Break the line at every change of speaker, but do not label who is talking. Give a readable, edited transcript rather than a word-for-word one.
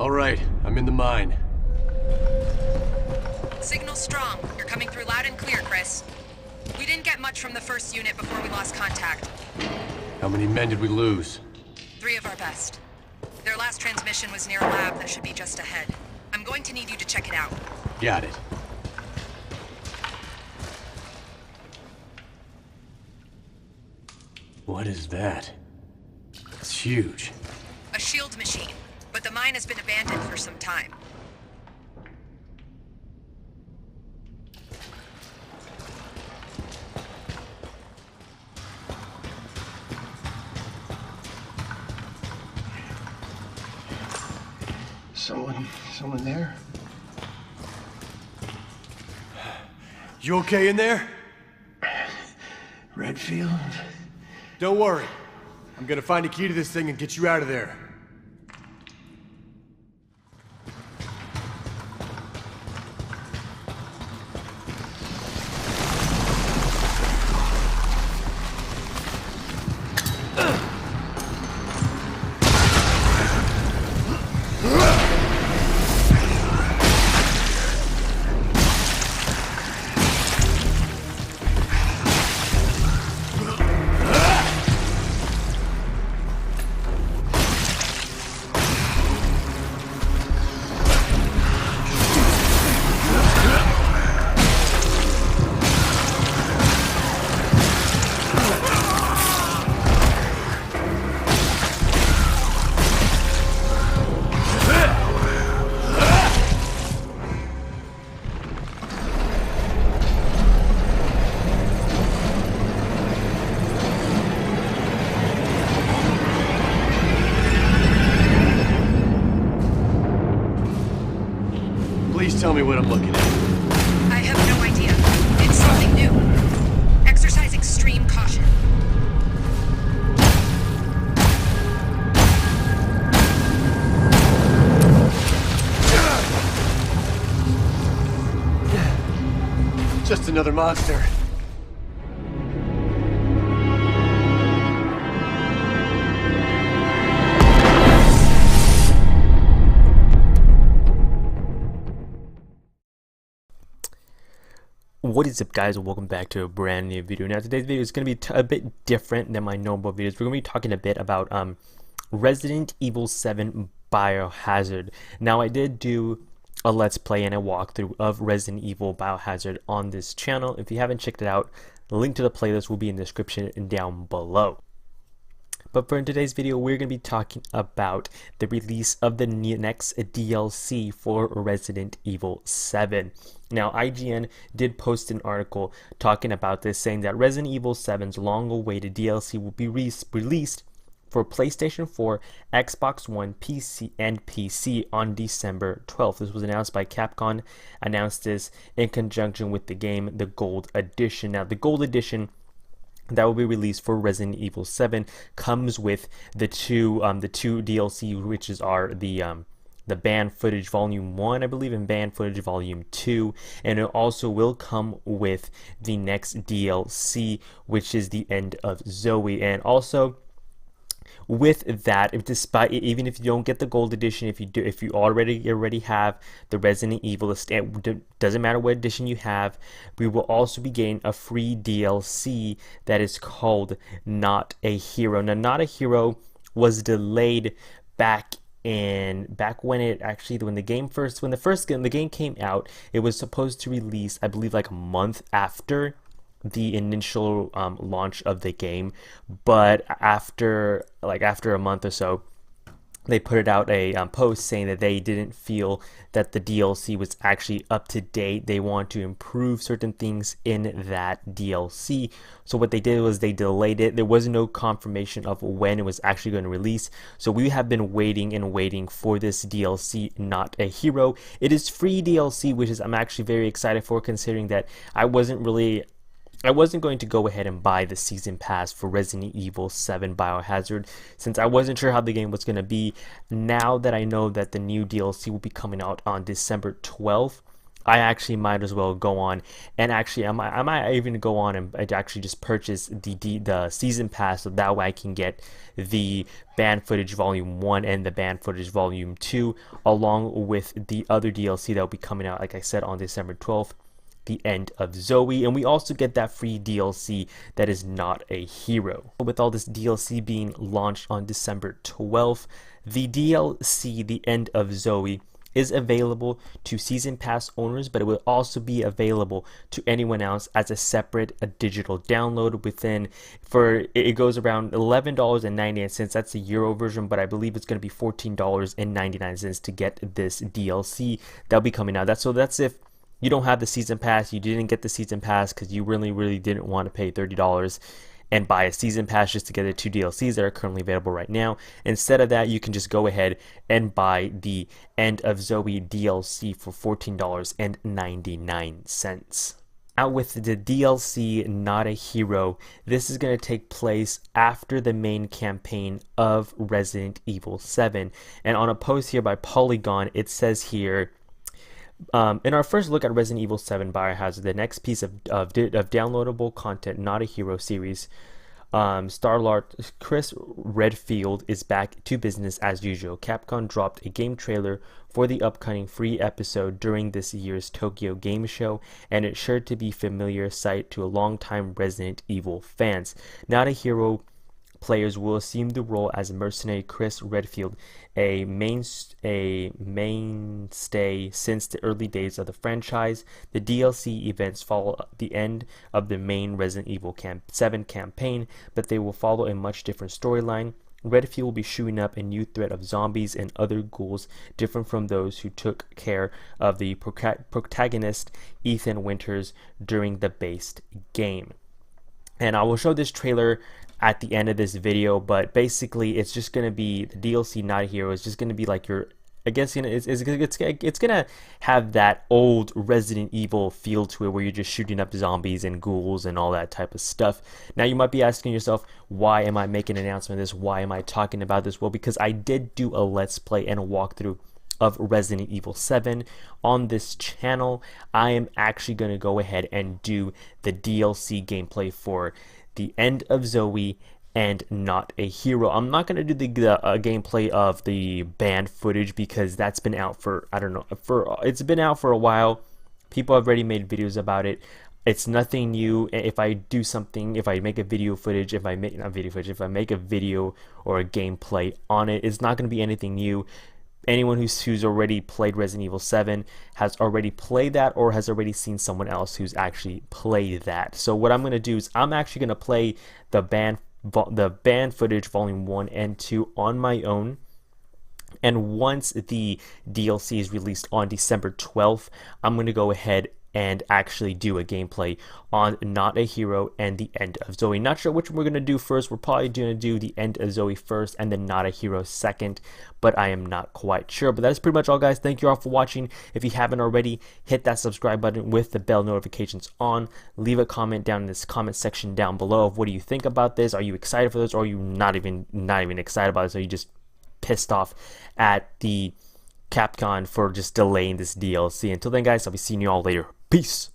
All right, I'm in the mine.
Signal strong. You're coming through loud and clear, Chris. We didn't get much from the first unit before we lost contact.
How many men did we lose?
3 of our best. Their last transmission was near a lab that should be just ahead. I'm going to need you to check it out.
Got it. What is that? It's huge.
A shield machine, but the mine has been abandoned for some time.
Someone there?
You okay in there?
Redfield?
Don't worry. I'm gonna find a key to this thing and get you out of there. Please tell me what I'm looking at.
I have no idea. It's something new. Exercise extreme caution.
Just another monster.
What is up, guys, and welcome back to a brand new video. Now today's video is going to be a bit different than my normal videos. We're going to be talking a bit about Resident Evil 7 Biohazard. Now I did do a let's play and a walkthrough of Resident Evil Biohazard on this channel. If you haven't checked it out, the link to the playlist will be in the description down below. But for today's video, we're going to be talking about the release of the next DLC for Resident Evil 7. Now, IGN did post an article talking about this, saying that Resident Evil 7's long-awaited DLC will be released for PlayStation 4, Xbox One, and PC on December 12th. This was announced by Capcom, announced this in conjunction with the game, the Gold Edition. Now, the Gold Edition that will be released for Resident Evil 7 comes with the two DLC, which are the banned footage volume 1, I believe, and banned footage volume 2, and it also will come with the next DLC, which is the End of Zoe. And also with that, even if you don't get the Gold Edition, if you already have the Resident Evil, it doesn't matter what edition you have, we will also be getting a free DLC that is called Not a Hero. Now, Not a Hero was delayed back when the game came out. It was supposed to release, I believe, like a month after the initial launch of the game, but after a month or so, they put out a post saying that they didn't feel that the DLC was actually up to date. They want to improve certain things in that DLC. So what they did was they delayed it. There was no confirmation of when it was actually going to release. So we have been waiting for this DLC, Not a Hero. It is free DLC, which is I'm actually very excited for, considering that I wasn't going to go ahead and buy the season pass for Resident Evil 7 Biohazard, since I wasn't sure how the game was going to be. Now that I know that the new DLC will be coming out on December 12th, I actually might as well go on and actually I might even go on and actually just purchase the season pass, so that way I can get the banned footage volume 1 and the banned footage volume 2 along with the other DLC that will be coming out, like I said, on December 12th, the end of Zoe. And we also get that free DLC that is Not a Hero. With all this DLC being launched on December 12th, the DLC the end of Zoe is available to season pass owners, but it will also be available to anyone else as a separate digital download within, for it goes around $11.98. That's the Euro version, but I believe it's going to be $14.99 to get this DLC that'll be coming out. That's if you don't have the season pass, you didn't get the season pass because you really didn't want to pay $30 and buy a season pass just to get the 2 DLCs that are currently available right now. Instead of that, you can just go ahead and buy the End of Zoe DLC for $14.99. Now with the DLC Not a Hero, this is going to take place after the main campaign of Resident Evil 7. And on a post here by Polygon, it says here, in our first look at Resident Evil 7 Biohazard, the next piece of downloadable content, Not a Hero series, Star-Lord Chris Redfield is back to business as usual. Capcom dropped a game trailer for the upcoming free episode during this year's Tokyo Game Show, and it's sure to be familiar sight to a longtime Resident Evil fans. Not a Hero players will assume the role as mercenary Chris Redfield, a mainstay since the early days of the franchise. The DLC events follow the end of the main Resident Evil 7 campaign, but they will follow a much different storyline. Redfield will be shooting up a new threat of zombies and other ghouls different from those who took care of the protagonist Ethan Winters during the base game. And I will show this trailer at the end of this video, but basically it's just going to be the DLC Not a Hero. It's just going to be like your, I guess, it's gonna have that old Resident Evil feel to it, where you're just shooting up zombies and ghouls and all that type of stuff. Now you might be asking yourself, why am I making an announcement of this? Why am I talking about this? Well, because I did do a Let's Play and a walkthrough of Resident Evil 7 on this channel. I am actually going to go ahead and do the DLC gameplay for the End of Zoe and Not a Hero. I'm not going to do the gameplay of the banned footage because that's been out for, I don't know, it's been out for a while. People have already made videos about it. It's nothing new. If I do something, if I make a video footage, if I make a video or a gameplay on it, it's not going to be anything new. Anyone who's already played Resident Evil 7 has already played that, or has already seen someone else who's actually played that. So what I'm going to do is I'm actually going to play the banned footage volume 1 and 2 on my own. And once the DLC is released on December 12th, I'm going to go ahead and actually do a gameplay on Not a Hero and the End of Zoe. Not sure which one we're going to do first. We're probably going to do the End of Zoe first and then Not a Hero second, but I am not quite sure. But that's pretty much all, guys. Thank you all for watching. If you haven't already, hit that subscribe button with the bell notifications on. Leave a comment down in this comment section down below of what do you think about this. Are you excited for this, or are you not even excited about this? Are you just pissed off at the Capcom for just delaying this DLC? Until then, guys, I'll be seeing you all later. Peace.